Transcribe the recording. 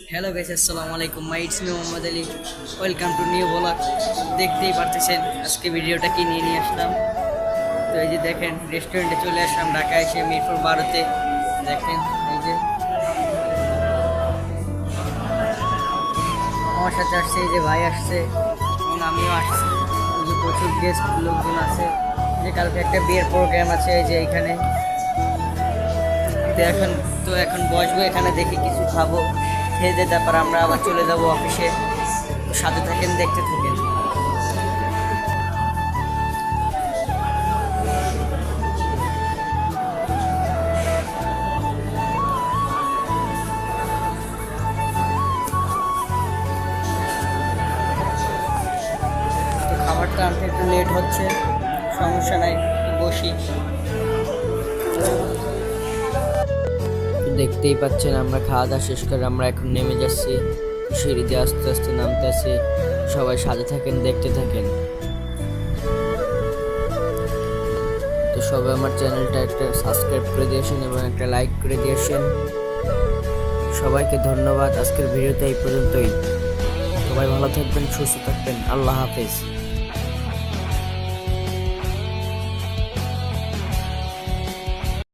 Hello guys, আসসালামু আলাইকুম। It's me Mohammad Ali. Welcome to new blog. দেখতেই পারতেছেন আজকে ভিডিওটা কি নিয়ে আসলাম। তো এই যে দেখেন, রেস্টুরেন্টে চলে আসলাম ঢাকা এসে মিরপুর 12-তে। দেখেন এই যে আমার সাথে আসছে, এই যে ভাই আসছে এবং আমিও আসছি। এই যে প্রচুর গেস্ট লোকজন আছে, যে কালকে একটা বিয়ের প্রোগ্রাম আছে এই যে এইখানে। তো এখন বসবো এখানে, দেখি কিছু খাবো, খেয়ে দিয়ে তারপর আমরা আবার চলে যাবো অফিসে। তো সাথে থাকেন, দেখতে থাকেন। তো খাবারটা আনতে একটু লেট হচ্ছে, সমস্যা নাই, একটু বসি। দেখতেই পাচ্ছেন আমরা খাওয়া দাওয়া শেষ করে আমরা এখন নেমে যাচ্ছি, সিঁড়ি দিয়ে আস্তে আস্তে নামতেছি। সবাই সাথে থাকেন, দেখতে থাকেন। তো সবাই আমার চ্যানেলটা একটা সাবস্ক্রাইব করে দিয়েছেন এবং একটা লাইক করে দিয়েছেন। সবাইকে ধন্যবাদ। আজকের ভিডিওতে এই পর্যন্তই। সবাই ভালো থাকবেন, সুস্থ থাকবেন। আল্লাহ হাফেজ।